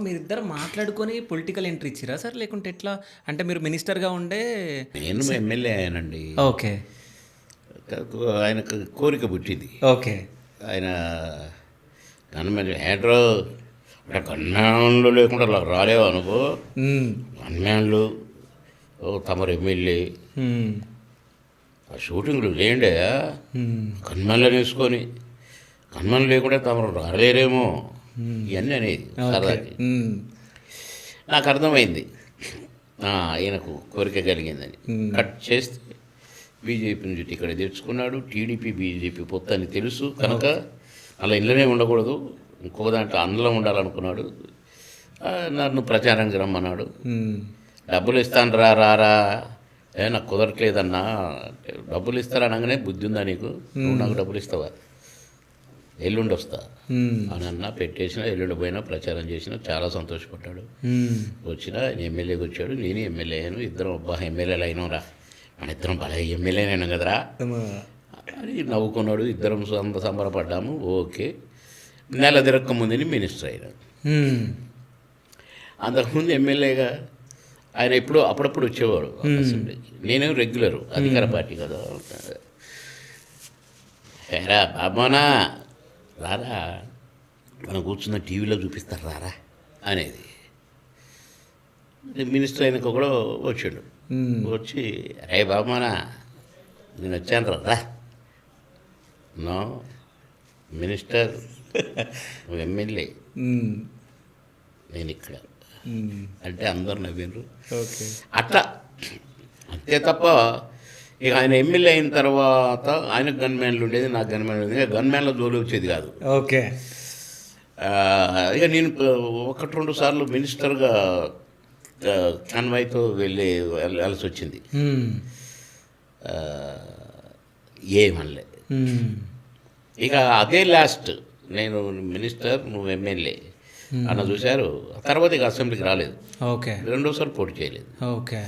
మీరిద్దరు మాట్లాడుకొని political entry ఇచ్చిరా సార్? లేకుంటే ఎట్లా? అంటే మీరు మినిస్టర్‌గా ఉండే నేను ఎమ్మెల్యే అయ్యానండి. ఓకే. ఆయనకు కోరిక పుట్టింది. ఓకే. ఆయన గన్మెన్ ఏంట్రో అంటే గన్మ్యాన్లు లేకుండా రాలేవా నువ్వు? హ్మ్. గన్మ్యాన్లు తమరు ఎమ్మెల్యే హ్మ్. ఆ షూటింగ్లు చేయండి. హ్మ్. గన్మెన్లు వేసుకొని గన్మెన్ లేకుండా తమరు రాలేరేమో ఇవన్నీ అనేది ఓకే. సరదాకి. హ్మ్. నాకు అర్థమైంది ఈయనకు కోరిక కలిగిందని. కట్ చేస్తే బీజేపీ నుంచి టికెట్ తెచ్చుకున్నాడు. టీడీపీ బీజేపీ పొత్తు అని తెలుసు కనుక అలా ఇళ్ళనే ఉండకూడదు, ఇంకో దాంట్లో అందులో ఉండాలనుకున్నాడు. నన్ను ప్రచారానికి రమ్మన్నాడు. హ్మ్. డబ్బులు ఇస్తాను రారా, నాకు కుదరట్లేదన్నా. డబ్బులు ఇస్తారనగానే బుద్ధి ఉందా నీకు? నువ్వు నాకు డబ్బులు ఇస్తావా? ఎల్లుండి వస్తా హ్మ్. అని అన్నా, పెట్టేసిన. ఎల్లుండి పోయినా ప్రచారం చేసిన. చాలా సంతోషపడ్డాడు. హ్మ్. వచ్చిన ఆయన ఎమ్మెల్యేకి వచ్చాడు, నేను ఎమ్మెల్యే అయ్యాను. ఇద్దరం అబ్బా ఎమ్మెల్యేలు అయినాంరా, మన ఇద్దరం భలే ఎమ్మెల్యేనైనా కదరా అని నవ్వుకున్నాడు. ఇద్దరం అంత సంబరపడ్డాము. ఓకే. నెల తిరక్క ముందుని మినిస్టర్ అయినాడు. హ్మ్. అంతకుముందు ఎమ్మెల్యేగా ఆయన అప్పుడప్పుడు వచ్చేవాడు అసెంబ్లీకి. నేనేం రెగ్యులరు, అధికార పార్టీ కదా. ఏరా బాబానా రారా, మనం కూర్చున్న టీవీలో చూపిస్తారు రారా అనేది. మినిస్టర్ అయినాక కూడా వచ్చాడు. హ్మ్. వచ్చి అరే బాబానా నేను వచ్చాను రా. నో మినిస్టర్, నువ్వు ఎమ్మెల్యే, హ్మ్. నేను ఇక్కడ హ్మ్. అంటే అందరు నవ్విండ్రు. ఓకే. అట్లా అంతే తప్ప ఇక ఆయన ఎమ్మెల్యే అయిన తర్వాత ఆయనకు గన్మ్యాన్లు ఉండేది, నాకు గన్మ్యాన్లు ఉండేది. గన్మ్యాన్ల జోలి వచ్చేది కాదు. ఓకే. ఇక నేను ఒకటి రెండు సార్లు మినిస్టర్గా కాన్వాయ్తో వెళ్ళాల్సి వచ్చింది. హ్మ్. ఏమనలే. హ్మ్. ఇక అదే లాస్ట్. నేను మినిస్టర్, నువ్వు ఎమ్మెల్యే అన్న చూశారు. తర్వాత ఇక అసెంబ్లీకి రాలేదు. ఓకే. రెండోసారి పోటీ చేయలేదు. ఓకే.